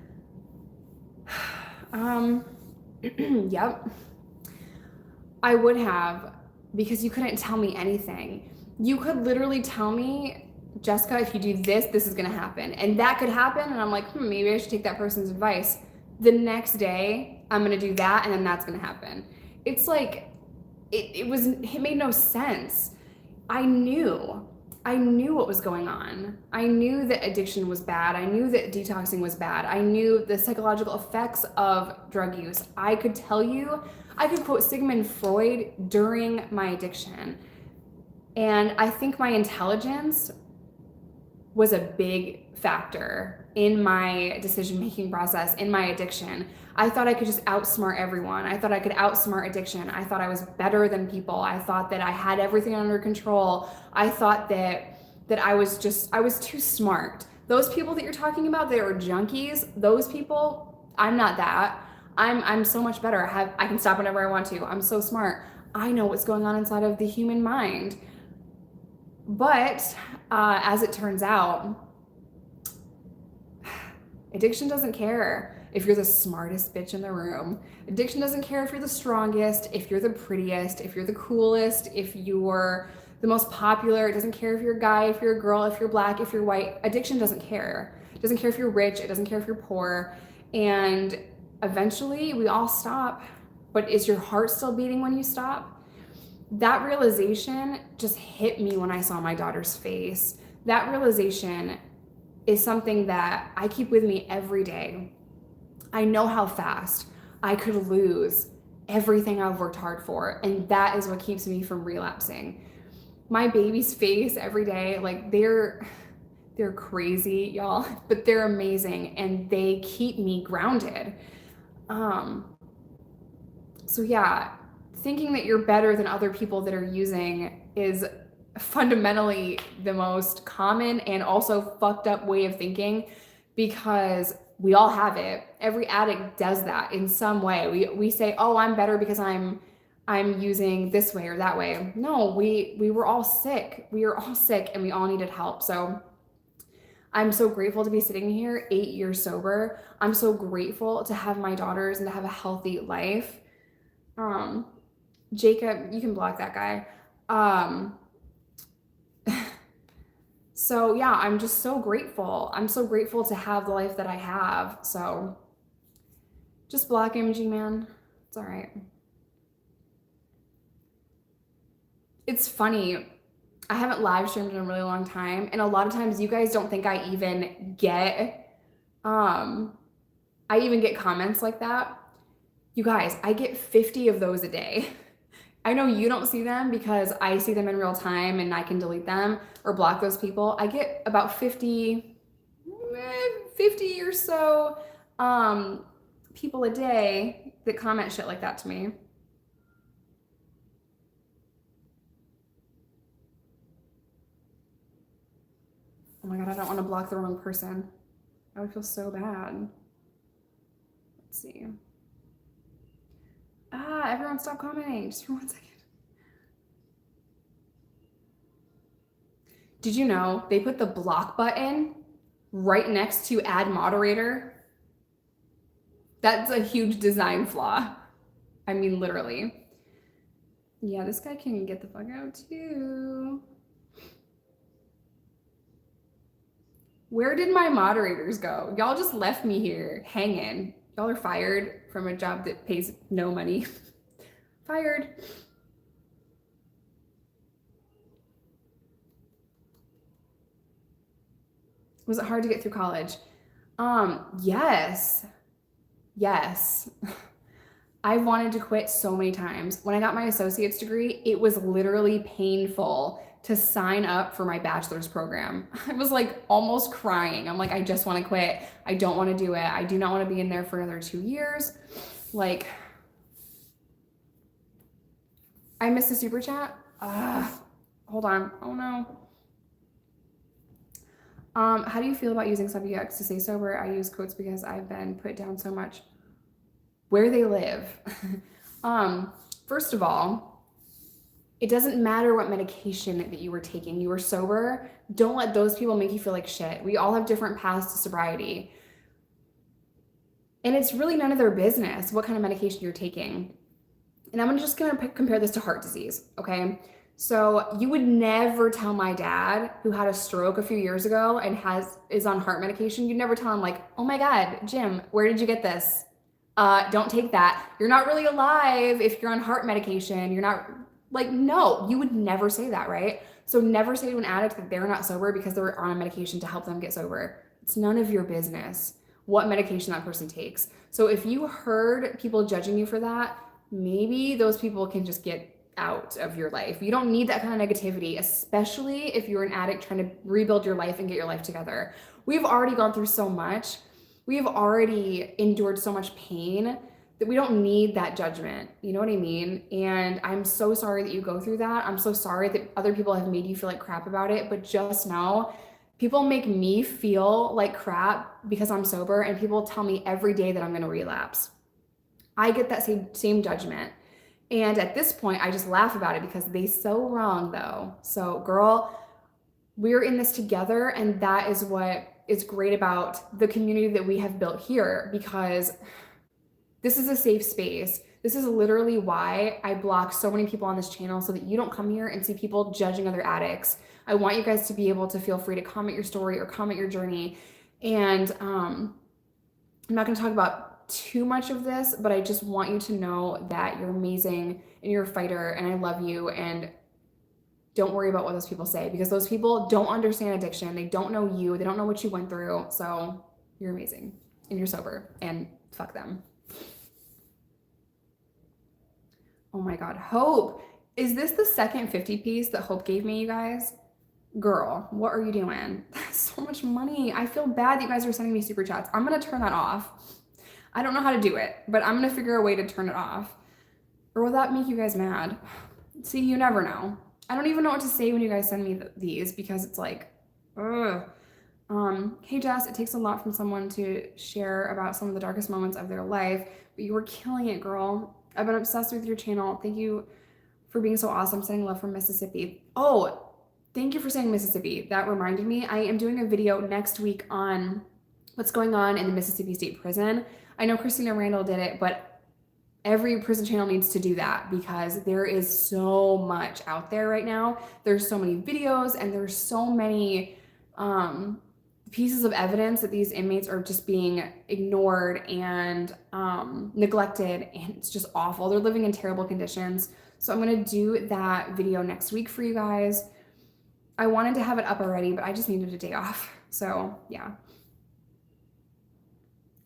Yep. I would have, because you couldn't tell me anything. You could literally tell me, Jessica, if you do this, this is gonna happen. And that could happen, and I'm like, maybe I should take that person's advice. The next day, I'm gonna do that, and then that's gonna happen. It's like, it made no sense. I knew what was going on. I knew that addiction was bad. I knew that detoxing was bad. I knew the psychological effects of drug use. I could tell you, I could quote Sigmund Freud during my addiction. And I think my intelligence was a big factor in my decision-making process, in my addiction. I thought I could just outsmart everyone. I thought I could outsmart addiction. I thought I was better than people. I thought that I had everything under control. I thought that I was too smart. Those people that you're talking about, they are junkies. Those people, I'm not that. I'm so much better. I can stop whenever I want to. I'm so smart. I know what's going on inside of the human mind. But as it turns out, addiction doesn't care if you're the smartest bitch in the room. Addiction doesn't care if you're the strongest, if you're the prettiest, if you're the coolest, if you're the most popular. It doesn't care if you're a guy, if you're a girl, if you're black, if you're white. Addiction doesn't care. It doesn't care if you're rich. It doesn't care if you're poor. And eventually we all stop. But is your heart still beating when you stop? That realization just hit me when I saw my daughter's face. That realization is something that I keep with me every day. I know how fast I could lose everything I've worked hard for, and that is what keeps me from relapsing. My baby's face every day, like they're crazy, y'all, but they're amazing, and they keep me grounded. So yeah, thinking that you're better than other people that are using is fundamentally the most common and also fucked up way of thinking, because we all have it. Every addict does that in some way. We say, oh, I'm better because I'm using this way or that way. No, we were all sick. We were all sick and we all needed help. So I'm so grateful to be sitting here 8 years sober. I'm so grateful to have my daughters and to have a healthy life. Jacob, you can block that guy. So yeah, I'm just so grateful. I'm so grateful to have the life that I have. So just block him, G-Man. It's all right. It's funny. I haven't live streamed in a really long time, and a lot of times you guys don't think I even get I even get comments like that. You guys, I get 50 of those a day. I know you don't see them because I see them in real time and I can delete them or block those people. I get about 50 or so people a day that comment shit like that to me. Oh my God, I don't want to block the wrong person. I would feel so bad. Let's see. Everyone stop commenting just for 1 second. Did you know they put the block button right next to add moderator? That's a huge design flaw. I mean, literally. Yeah, this guy can get the fuck out too. Where did my moderators go? Y'all just left me here hanging. Y'all are fired from a job that pays no money. Fired. Was it hard to get through college? Yes. Yes. I wanted to quit so many times. When I got my associate's degree, it was literally painful to sign up for my bachelor's program. I was like almost crying. I'm like, I just want to quit. I don't want to do it. I do not want to be in there for another 2 years. Like, I missed a super chat. Hold on. Oh no. How do you feel about using subjects to stay sober? I use quotes because I've been put down so much. Where they live. First of all, it doesn't matter what medication that you were taking. You were sober. Don't let those people make you feel like shit. We all have different paths to sobriety. And it's really none of their business what kind of medication you're taking. And I'm just going to compare this to heart disease, okay? So you would never tell my dad, who had a stroke a few years ago and is on heart medication, you'd never tell him like, oh my God, Jim, where did you get this? Don't take that. You're not really alive if you're on heart medication. You're not, like, no, you would never say that, right? So never say to an addict that they're not sober because they're on a medication to help them get sober. It's none of your business what medication that person takes. So if you heard people judging you for that, maybe those people can just get out of your life. You don't need that kind of negativity, especially if you're an addict trying to rebuild your life and get your life together. We've already gone through so much. We have already endured so much pain that we don't need that judgment. You know what I mean? And I'm so sorry that you go through that. I'm so sorry that other people have made you feel like crap about it, but just know people make me feel like crap because I'm sober, and people tell me every day that I'm going to relapse. I get that same judgment. And at this point, I just laugh about it because they so wrong though. So girl, we're in this together, and that is what is great about the community that we have built here, because this is a safe space. This is literally why I block so many people on this channel, so that you don't come here and see people judging other addicts. I want you guys to be able to feel free to comment your story or comment your journey. And I'm not going to talk about too much of this, but I just want you to know that you're amazing and you're a fighter, and I love you. And don't worry about what those people say, because those people don't understand addiction. They don't know you. They don't know what you went through. So you're amazing and you're sober, and fuck them. Oh my God, Hope. Is this the second 50 piece that Hope gave me, you guys? Girl, what are you doing? That's so much money. I feel bad that you guys are sending me super chats. I'm gonna turn that off. I don't know how to do it, but I'm gonna figure a way to turn it off. Or will that make you guys mad? See, you never know. I don't even know what to say when you guys send me these, because it's like, ugh. Hey Jess, it takes a lot from someone to share about some of the darkest moments of their life, but you were killing it, girl. I've been obsessed with your channel. Thank you for being so awesome. Sending love from Mississippi. Oh, Thank you for saying Mississippi. That reminded me, I am doing a video next week on what's going on in the Mississippi State Prison. I know Christina Randall did it, but every prison channel needs to do that because there is so much out there right now. There's so many videos and there's so many pieces of evidence that these inmates are just being ignored and neglected, and it's just awful. They're living in terrible conditions. So I'm gonna do that video next week for you guys. I wanted to have it up already, but I just needed a day off. So yeah.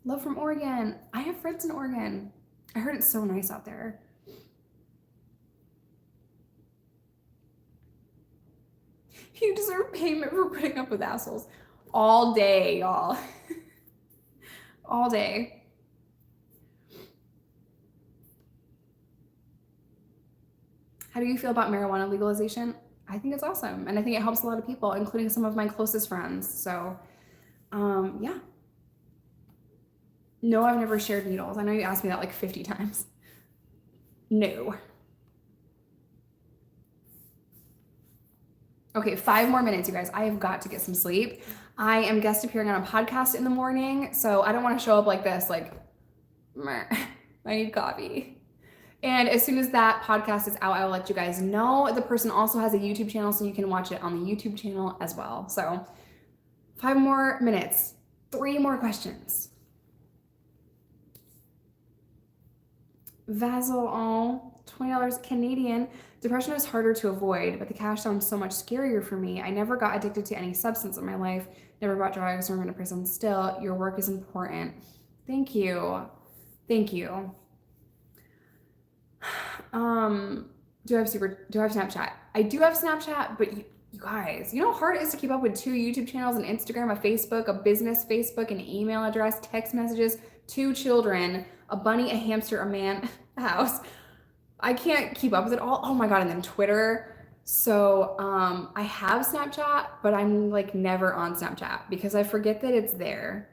Love from Oregon. I have friends in Oregon. I heard it's so nice out there. You deserve payment for putting up with assholes. All day, y'all. All day. How do you feel about marijuana legalization? I think it's awesome. And I think it helps a lot of people, including some of my closest friends. So, yeah. No, I've never shared needles. I know you asked me that like 50 times. No. Okay, 5 more minutes, you guys. I have got to get some sleep. I am guest appearing on a podcast in the morning, so I don't want to show up like this, like, meh, I need coffee. And as soon as that podcast is out, I will let you guys know. The person also has a YouTube channel, so you can watch it on the YouTube channel as well. So 5 more minutes, 3 more questions. Vasil, oh, $20 Canadian. Depression is harder to avoid, but the cash sounds so much scarier for me. I never got addicted to any substance in my life, never bought drugs, never been to prison. Still, your work is important. Thank you. Thank you. Do I have Snapchat? I do have Snapchat, but you guys, you know how hard it is to keep up with 2 YouTube channels, an Instagram, a Facebook, a business Facebook, an email address, text messages, 2 children, a bunny, a hamster, a man, a house. I can't keep up with it all. Oh my God. And then Twitter. So I have Snapchat, but I'm like never on Snapchat because I forget that it's there.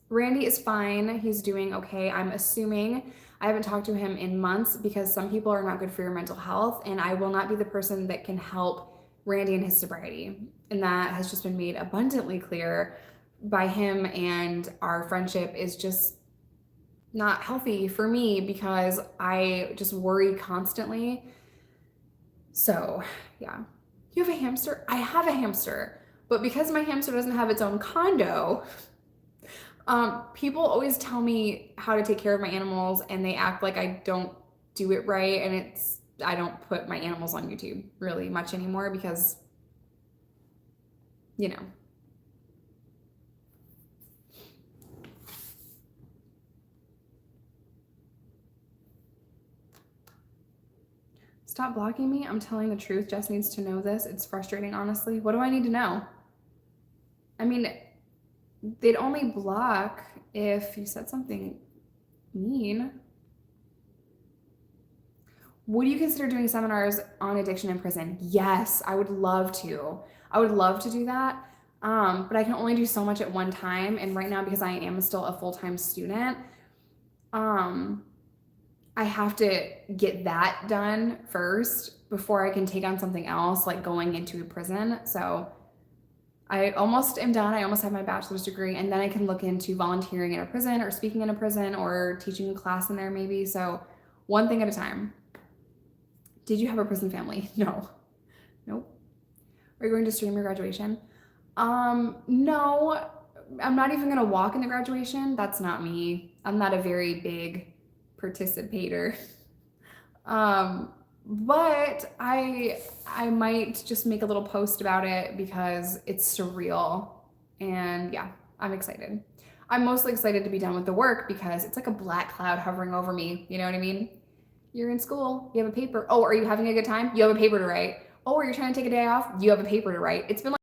Randy is fine. He's doing okay. I'm assuming. I haven't talked to him in months because some people are not good for your mental health, and I will not be the person that can help Randy in his sobriety. And that has just been made abundantly clear by him, and our friendship is just not healthy for me because I just worry constantly. So yeah. You have a hamster? I have a hamster, but because my hamster doesn't have its own condo, people always tell me how to take care of my animals and they act like I don't do it right. And I don't put my animals on YouTube really much anymore because, you know. Stop blocking me. I'm telling the truth. Jess needs to know this. It's frustrating, honestly. What do I need to know? I mean, they'd only block if you said something mean. Would you consider doing seminars on addiction in prison? Yes, I would love to. I would love to do that. But I can only do so much at one time. And right now, because I am still a full-time student, I have to get that done first before I can take on something else, like going into a prison. So I almost am done. I almost have my bachelor's degree, and then I can look into volunteering in a prison or speaking in a prison or teaching a class in there maybe. So one thing at a time. Did you have a prison family? No. Nope. Are you going to stream your graduation? No, I'm not even going to walk in the graduation. That's not me. I'm not a very big participator. But I might just make a little post about it because it's surreal. And yeah, I'm excited. I'm mostly excited to be done with the work because it's like a black cloud hovering over me. You know what I mean? You're in school, you have a paper. Oh, are you having a good time? You have a paper to write. Oh, are you trying to take a day off? You have a paper to write. It's been like